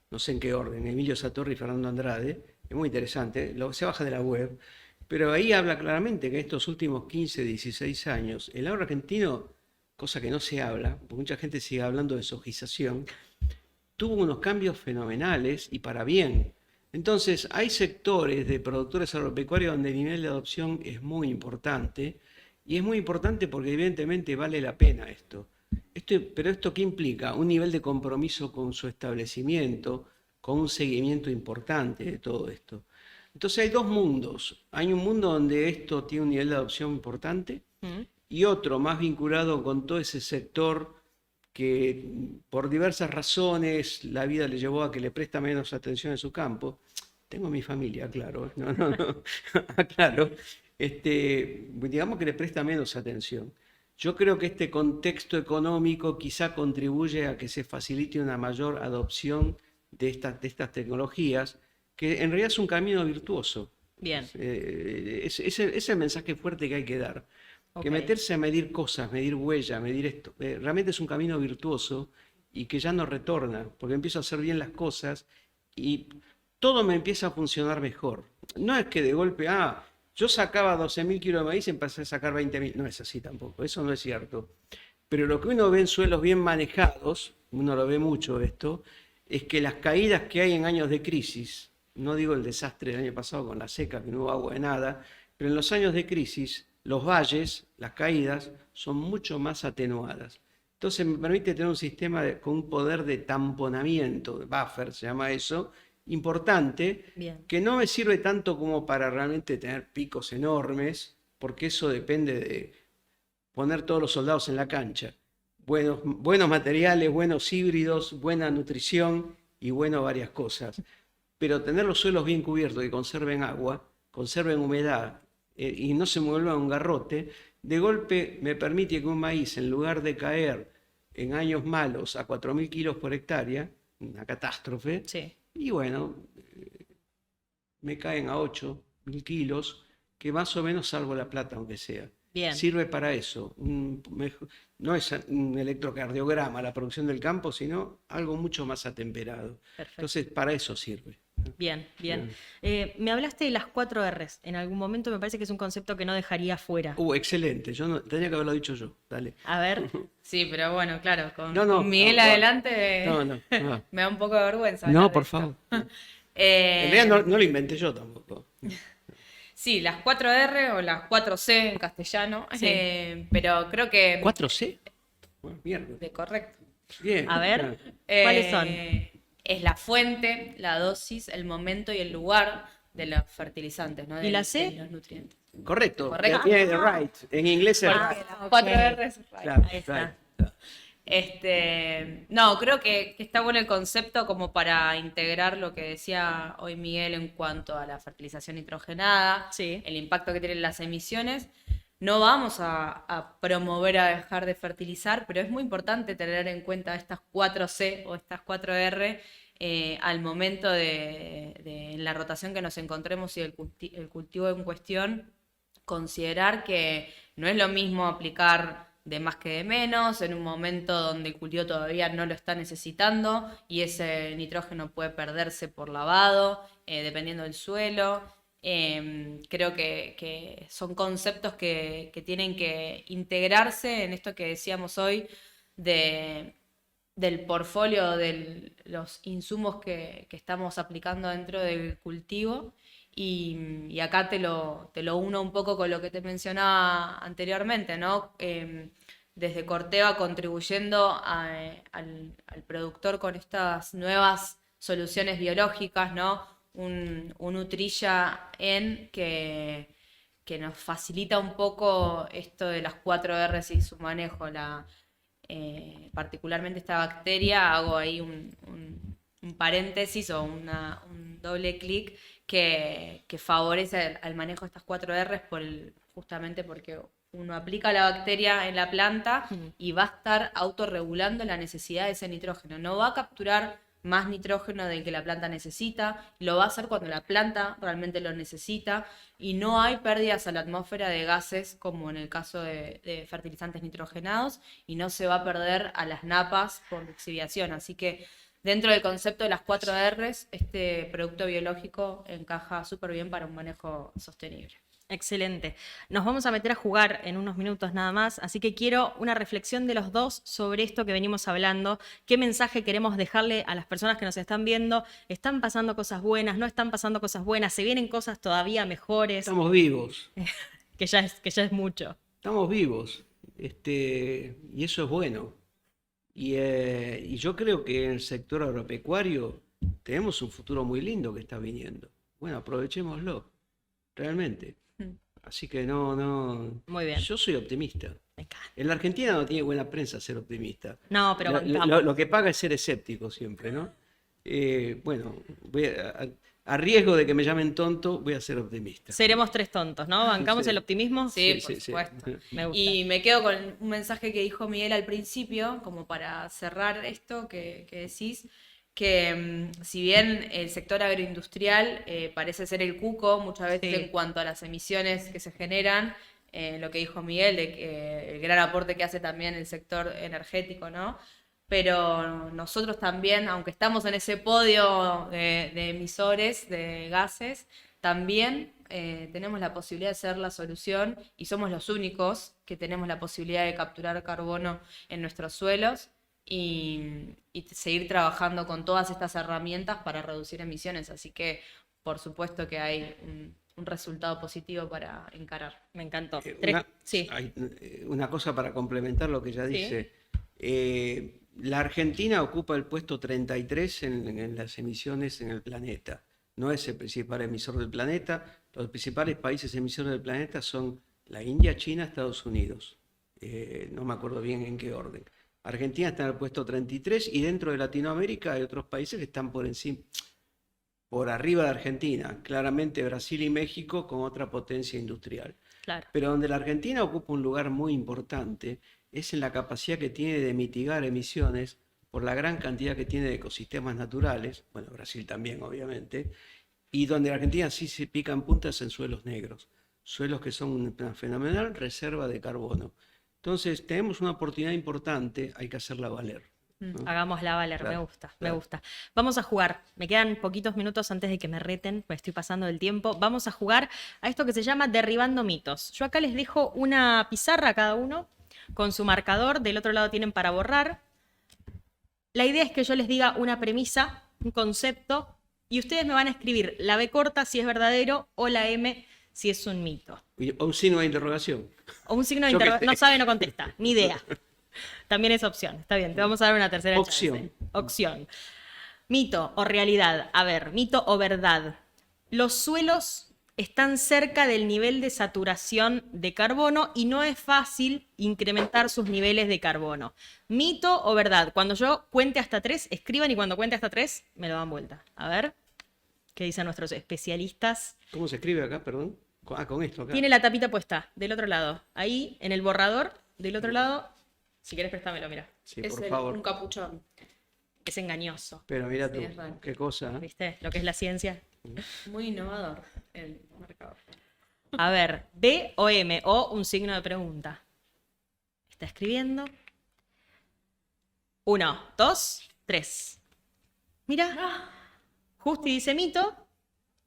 no sé en qué orden, Emilio Satorri y Fernando Andrade, es muy interesante, se baja de la web, pero ahí habla claramente que en estos últimos 15, 16 años, el agro argentino, cosa que no se habla, porque mucha gente sigue hablando de sojización, tuvo unos cambios fenomenales y para bien. Entonces, hay sectores de productores agropecuarios donde el nivel de adopción es muy importante, y es muy importante porque evidentemente vale la pena esto. Pero ¿esto qué implica? Un nivel de compromiso con su establecimiento, con un seguimiento importante de todo esto. Entonces hay dos mundos. Hay un mundo donde esto tiene un nivel de adopción importante y otro más vinculado con todo ese sector que por diversas razones la vida le llevó a que le presta menos atención en su campo. Tengo mi familia, claro, no, claro. Digamos que le presta menos atención. Yo creo que este contexto económico quizá contribuye a que se facilite una mayor adopción de estas tecnologías, que en realidad es un camino virtuoso.
Bien.
Es el mensaje fuerte que hay que dar. Que
Ok.
meterse a medir cosas, medir huellas, medir esto, realmente es un camino virtuoso y que ya no retorna, porque empiezo a hacer bien las cosas y todo me empieza a funcionar mejor. No es que de golpe, yo sacaba 12.000 kilos de maíz y empecé a sacar 20.000. No es así tampoco, eso no es cierto. Pero lo que uno ve en suelos bien manejados, uno lo ve mucho esto, es que las caídas que hay en años de crisis, no digo el desastre del año pasado con la seca, que no hubo agua de nada, pero en los años de crisis, los valles, las caídas, son mucho más atenuadas. Entonces me permite tener un sistema con un poder de tamponamiento, de buffer, se llama eso, importante,
Bien.
que no me sirve tanto como para realmente tener picos enormes, porque eso depende de poner todos los soldados en la cancha. Buenos materiales, buenos híbridos, buena nutrición y bueno varias cosas. Pero tener los suelos bien cubiertos, que conserven agua, conserven humedad y no se vuelva un garrote, de golpe me permite que un maíz, en lugar de caer en años malos a 4.000 kilos por hectárea, una catástrofe,
Sí.
y bueno, me caen a 8.000 kilos, que más o menos salvo la plata, aunque sea.
Bien.
Sirve para eso. No es un electrocardiograma la producción del campo, sino algo mucho más atemperado.
Perfecto.
Entonces, para eso sirve.
Bien, bien. Me hablaste de las 4 Rs. En algún momento me parece que es un concepto que no dejaría fuera.
Excelente. Tenía que haberlo dicho yo. Dale.
A ver,
Sí, pero bueno, claro, con
No,
Miguel
no,
adelante
no.
me da un poco de vergüenza hablar
No,
de
por
esto.
favor. En realidad no lo inventé yo tampoco.
Sí, las 4R o las 4C en castellano,
Sí.
pero creo que...
¿4C? Bueno, mierda.
Correcto.
Bien.
a ver,
Eh,
¿cuáles son?
Es la fuente, la dosis, el momento y el lugar de los fertilizantes, ¿no?
¿Y la C?
De los nutrientes.
Correcto.
Correcto.
Tiene right. En inglés es
Porque
right.
las 4R es right.
Claro,
Ahí está.
right.
No, creo que está bueno el concepto como para integrar lo que decía hoy Miguel en cuanto a la fertilización nitrogenada,
Sí.
el impacto que tienen las emisiones. No vamos a promover a dejar de fertilizar, pero es muy importante tener en cuenta estas 4C o estas 4R al momento en la rotación que nos encontremos y el cultivo en cuestión, considerar que no es lo mismo aplicar de más que de menos, en un momento donde el cultivo todavía no lo está necesitando y ese nitrógeno puede perderse por lavado, dependiendo del suelo. Creo que son conceptos que tienen que integrarse en esto que decíamos hoy del portfolio de los insumos que estamos aplicando dentro del cultivo. Y acá te lo uno un poco con lo que te mencionaba anteriormente, ¿no? Desde Corteva contribuyendo al productor con estas nuevas soluciones biológicas, ¿no? Un Nutrilla que nos facilita un poco esto de las 4Rs y su manejo. Particularmente esta bacteria, hago ahí un paréntesis o un doble clic que favorece al manejo de estas 4Rs justamente porque uno aplica la bacteria en la planta y va a estar autorregulando la necesidad de ese nitrógeno. No va a capturar más nitrógeno del que la planta necesita, lo va a hacer cuando la planta realmente lo necesita y no hay pérdidas a la atmósfera de gases como en el caso de fertilizantes nitrogenados y no se va a perder a las napas por lixiviación. Así que dentro del concepto de las 4Rs, este producto biológico encaja súper bien para un manejo sostenible.
excelente. Nos vamos a meter a jugar en unos minutos nada más, así que quiero una reflexión de los dos sobre esto que venimos hablando. ¿Qué mensaje queremos dejarle a las personas que nos están viendo? ¿Están pasando cosas buenas? ¿No están pasando cosas buenas? ¿Se vienen cosas todavía mejores?
Estamos vivos.
Que ya es mucho.
Estamos vivos. Y eso es bueno. Y yo creo que en el sector agropecuario tenemos un futuro muy lindo que está viniendo. Bueno, aprovechémoslo, realmente. Así que no.
Muy bien.
Yo soy optimista.
Me encanta.
En la Argentina no tiene buena prensa ser optimista.
No, pero
Lo que paga es ser escéptico siempre, ¿no? Bueno, a riesgo de que me llamen tonto, voy a ser optimista.
seremos 3 tontos, ¿no? ¿Bancamos
Sí.
el optimismo?
Sí, por supuesto.
Me gusta.
Y me quedo con un mensaje que dijo Miguel al principio, como para cerrar esto que decís, que si bien el sector agroindustrial parece ser el cuco muchas veces
Sí.
en cuanto a las emisiones que se generan, lo que dijo Miguel, de que el gran aporte que hace también el sector energético, ¿no? Pero nosotros también, aunque estamos en ese podio de emisores de gases, también tenemos la posibilidad de ser la solución y somos los únicos que tenemos la posibilidad de capturar carbono en nuestros suelos y seguir trabajando con todas estas herramientas para reducir emisiones. Así que, por supuesto que hay un resultado positivo para encarar.
Me encantó.
Una,
Sí.
una cosa para complementar lo que ya
Sí.
dice. La Argentina ocupa el puesto 33 en las emisiones en el planeta. No es el principal emisor del planeta. Los principales países emisores del planeta son la India, China, Estados Unidos. No me acuerdo bien en qué orden. Argentina está en el puesto 33 y dentro de Latinoamérica hay otros países que están por encima, por arriba de Argentina. Claramente Brasil y México con otra potencia industrial.
Claro.
Pero donde la Argentina ocupa un lugar muy importante es en la capacidad que tiene de mitigar emisiones por la gran cantidad que tiene de ecosistemas naturales, bueno, Brasil también obviamente, y donde la Argentina sí se pica en puntas en suelos negros, suelos que son una fenomenal reserva de carbono. Entonces tenemos una oportunidad importante, hay que hacerla valer, ¿no?
Hagámosla valer,
Claro,
me gusta, me
claro.
gusta. Vamos a jugar, me quedan poquitos minutos antes de que me reten, me estoy pasando del tiempo. Vamos a jugar a esto que se llama Derribando mitos. Yo acá les dejo una pizarra a cada uno con su marcador, del otro lado tienen para borrar. La idea es que yo les diga una premisa, un concepto, y ustedes me van a escribir la B corta si es verdadero o la M si es un mito.
O un signo de interrogación.
O un signo de
Yo qué
interrogación,
sé.
no sabe, no contesta, ni idea. También es opción, está bien, te vamos a dar una tercera
Opción.
chance. Opción. Mito o realidad. A ver, mito o verdad. Los suelos están cerca del nivel de saturación de carbono y no es fácil incrementar sus niveles de carbono. Mito o verdad. Cuando yo cuente hasta 3, escriban y cuando cuente hasta 3 me lo dan vuelta. A ver, ¿qué dicen nuestros especialistas?
¿Cómo se escribe acá, perdón? Con esto acá.
Tiene la tapita puesta del otro lado. Ahí, en el borrador, del otro lado. Si querés, préstamelo, mira.
Sí,
Es
por favor.
un capuchón.
Es engañoso.
Pero mira tú,
Sí, es raro.
qué cosa, ¿eh?
¿Viste? Lo que es la ciencia.
Muy innovador el marcador.
A ver, D o M o un signo de pregunta. Está escribiendo. 1, 2, 3. Mira, Justi dice mito.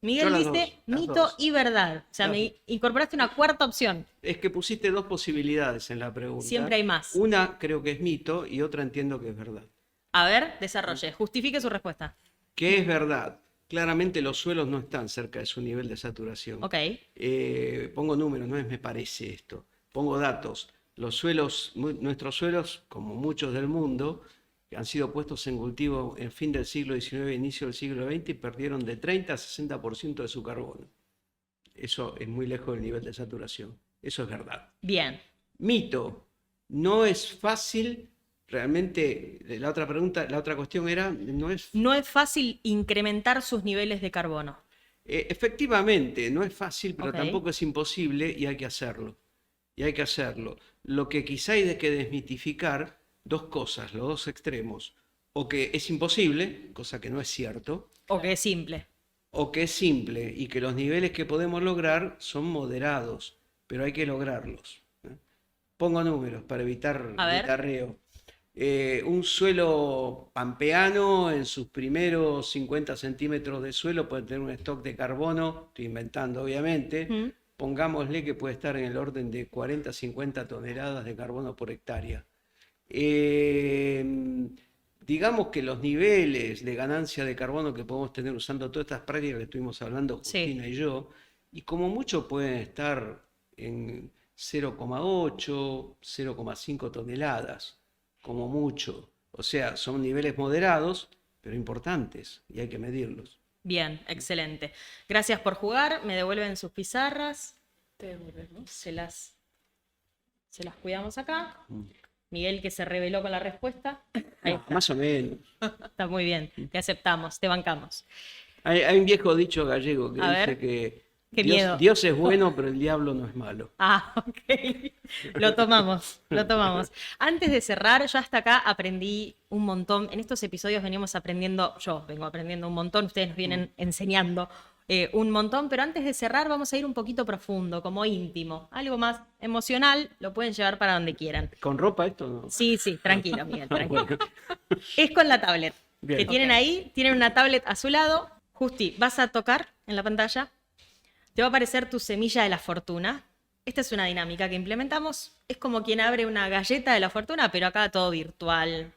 Miguel
Yo las
dice
dos, las
mito
dos.
y verdad. O sea,
Las
me incorporaste una cuarta opción.
Es que pusiste dos posibilidades en la pregunta.
Siempre hay más.
Una creo que es mito y otra entiendo que es verdad.
A ver, desarrolle. Justifique su respuesta.
¿Qué es verdad? Claramente los suelos no están cerca de su nivel de saturación.
Ok.
Pongo números, no es me parece esto. Pongo datos. Los suelos, nuestros suelos, como muchos del mundo, han sido puestos en cultivo en fin del siglo XIX e inicio del siglo XX y perdieron de 30 a 60% de su carbono. Eso es muy lejos del nivel de saturación. Eso es verdad.
Bien.
Mito. No es fácil, realmente, la otra pregunta, la otra cuestión era, no es,
No es fácil incrementar sus niveles de carbono.
efectivamente, no es fácil, pero
Ok.
tampoco es imposible y hay que hacerlo. Y hay que hacerlo. Lo que quizá hay que desmitificar, dos cosas, los dos extremos. O que es imposible, cosa que no es cierto,
O que es simple.
o que es simple y que los niveles que podemos lograr son moderados, pero hay que lograrlos. Pongo números para evitar
A ver.
guitarreo. Un suelo pampeano en sus primeros 50 centímetros de suelo puede tener un stock de carbono, estoy inventando obviamente,
Mm.
pongámosle que puede estar en el orden de 40 a 50 toneladas de carbono por hectárea. Digamos que los niveles de ganancia de carbono que podemos tener usando todas estas prácticas que estuvimos hablando
Sí.
Justina y yo, y como mucho pueden estar en 0,8, 0,5 toneladas, como mucho. O sea, son niveles moderados, pero importantes, y hay que medirlos.
Bien, excelente. Gracias por jugar. Me devuelven sus pizarras.
Te devolvemos.
Se las cuidamos acá. Miguel, que se reveló con la respuesta. Ahí está.
Más o menos.
Está muy bien. Te aceptamos, te bancamos.
Hay un viejo dicho gallego que
A
dice
ver.
que
Qué miedo.
Dios es bueno, pero el diablo no es malo.
Ah, ok. Lo tomamos, lo tomamos. Antes de cerrar, yo hasta acá aprendí un montón. En estos episodios venimos aprendiendo, yo vengo aprendiendo un montón, ustedes nos vienen enseñando un montón, pero antes de cerrar vamos a ir un poquito profundo, como íntimo, algo más emocional, lo pueden llevar para donde quieran.
¿Con ropa esto no?
Sí, sí, tranquilo, Miguel, tranquilo.
Bueno.
Es con la tablet.
Bien.
Que tienen ahí, tienen una tablet a su lado. Justi, vas a tocar en la pantalla. Te va a aparecer tu semilla de la fortuna. Esta es una dinámica que implementamos. Es como quien abre una galleta de la fortuna, pero acá todo virtual,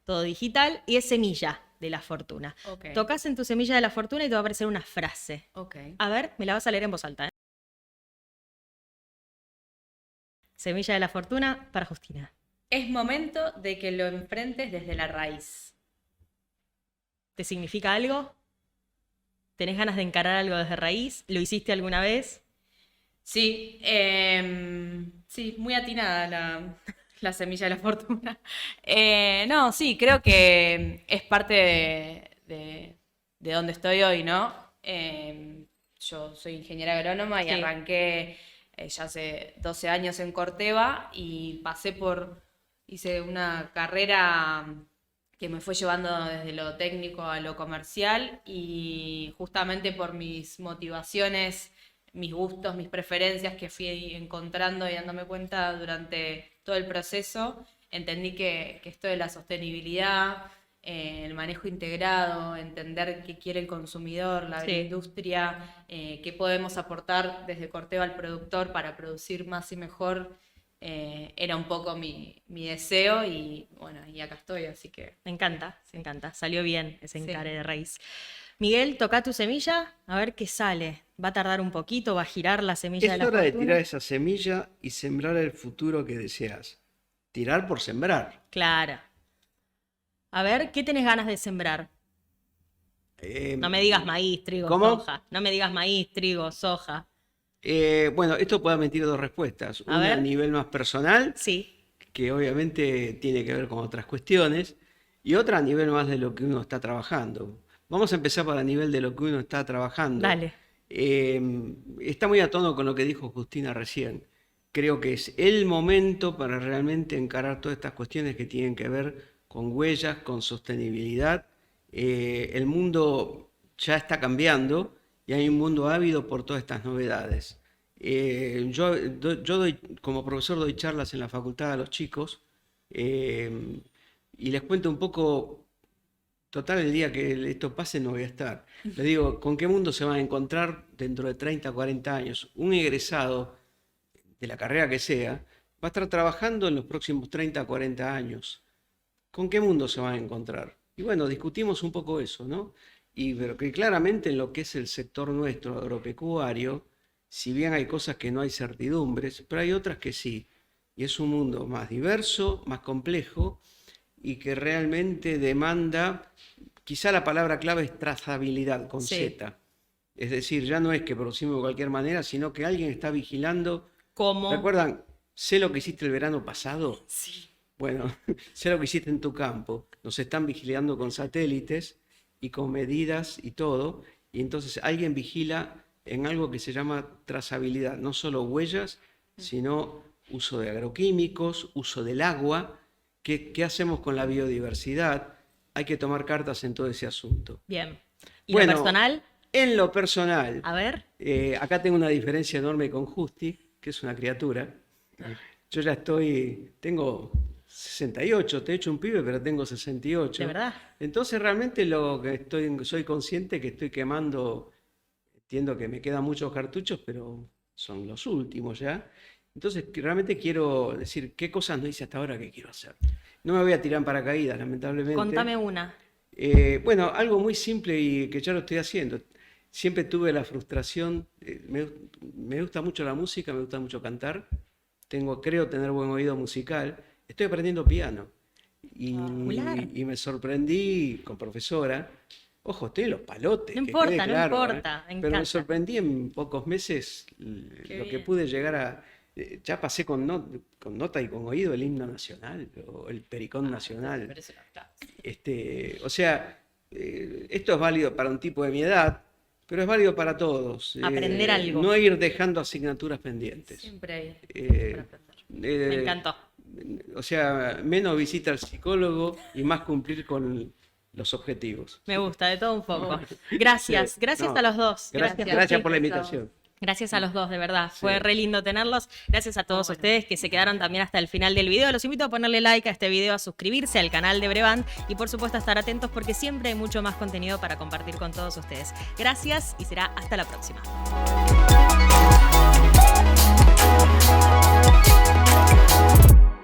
todo digital, y es semilla de la fortuna.
Ok.
Tocas en tu semilla de la fortuna y te va a aparecer una frase.
Ok.
A ver, me la vas a leer en voz alta. Semilla de la fortuna para Justina.
Es momento de que lo enfrentes desde la raíz.
¿Te significa algo? ¿Tenés ganas de encarar algo desde raíz? ¿Lo hiciste alguna vez?
Sí, sí, muy atinada la semilla de la fortuna. No, sí, creo que es parte de donde estoy hoy, ¿no? Yo soy ingeniera agrónoma y
Sí.
arranqué ya hace 12 años en Corteva y hice una carrera que me fue llevando desde lo técnico a lo comercial y justamente por mis motivaciones, mis gustos, mis preferencias que fui encontrando y dándome cuenta durante todo el proceso, entendí que esto de la sostenibilidad, el manejo integrado, entender qué quiere el consumidor, la
Sí.
agroindustria, qué podemos aportar desde Corteva al productor para producir más y mejor, era un poco mi deseo y bueno, y acá estoy, así que
Me encanta,
sí.
me encanta. Salió bien ese
Sí.
encare de raíz. Miguel, toca tu semilla, a ver qué sale. Va a tardar un poquito, va a girar la semilla de
Es
la
hora de
fortuna.
tirar esa semilla y sembrar el futuro que deseas. Tirar por sembrar.
Claro. A ver, ¿qué tenés ganas de sembrar?
Eh,
No me digas maíz, trigo,
¿Cómo?
soja. No me digas maíz, trigo, soja.
Bueno, esto puede admitir dos respuestas.
A
Una a
ver.
nivel más personal,
Sí,
que obviamente tiene que ver con otras cuestiones, y otra a nivel más de lo que uno está trabajando. Vamos a empezar por el nivel de lo que uno está trabajando.
dale.
Está muy a tono con lo que dijo Justina recién. Creo que es el momento para realmente encarar todas estas cuestiones que tienen que ver con huellas, con sostenibilidad. El mundo ya está cambiando y hay un mundo ávido por todas estas novedades. Yo doy, como profesor doy charlas en la facultad a los chicos y les cuento un poco. Total, el día que esto pase no voy a estar. Les digo, ¿con qué mundo se van a encontrar dentro de 30, 40 años? Un egresado de la carrera que sea va a estar trabajando en los próximos 30, 40 años. ¿Con qué mundo se van a encontrar? Y bueno, discutimos un poco eso, ¿no? Pero que claramente en lo que es el sector nuestro agropecuario, si bien hay cosas que no hay certidumbres, pero hay otras que sí. Y es un mundo más diverso, más complejo y que realmente demanda, quizá la palabra clave es trazabilidad con
Sí.
Z. Es decir, ya no es que producimos de cualquier manera, sino que alguien está vigilando.
¿Cómo?
¿Recuerdan? Sé lo que hiciste el verano pasado.
Sí.
Bueno, sé lo que hiciste en tu campo. Nos están vigilando con satélites y con medidas y todo. Y entonces alguien vigila en algo que se llama trazabilidad. No solo huellas, sino uso de agroquímicos, uso del agua. ¿Qué hacemos con la biodiversidad? Hay que tomar cartas en todo ese asunto.
Bien. ¿Y
Bueno,
lo personal?
En lo personal,
A ver.
acá tengo una diferencia enorme con Justi, que es una criatura. Yo ya tengo 68, te he hecho un pibe, pero tengo 68.
¿De verdad?
Entonces realmente soy consciente que estoy quemando, entiendo que me quedan muchos cartuchos, pero son los últimos ya. Entonces realmente quiero decir qué cosas no hice hasta ahora que quiero hacer. No me voy a tirar en paracaídas, lamentablemente.
Contame una.
Bueno, algo muy simple y que ya lo estoy haciendo. Siempre tuve la frustración, me gusta mucho la música, me gusta mucho cantar, creo tener buen oído musical, estoy aprendiendo piano
Espectacular.
y me sorprendí con profesora, ojo, estoy en los palotes,
No
que
importa,
quede
no
claro,
importa, me
pero me
encanta.
sorprendí en pocos meses
Qué
lo que
bien.
pude llegar a, ya pasé con nota y con oído el himno nacional o el pericón nacional.
Pero eso no está.
O sea, esto es válido para un tipo de mi edad, pero es válido para todos.
Aprender algo.
No ir dejando asignaturas pendientes.
Siempre hay
Eh,
para aprender.
Me
eh,
encantó.
O sea, menos visita al psicólogo y más cumplir con los objetivos.
Me gusta, de todo un poco. Gracias,
Sí,
gracias
no,
a los dos.
Gracias
Justi.
por la
Chao.
invitación.
Gracias a los dos, de verdad.
Sí.
Fue re lindo tenerlos. Gracias a todos
Bueno.
ustedes que se quedaron también hasta el final del video. Los invito a ponerle like a este video, a suscribirse al canal de Brevant y por supuesto a estar atentos porque siempre hay mucho más contenido para compartir con todos ustedes. Gracias y será hasta la próxima.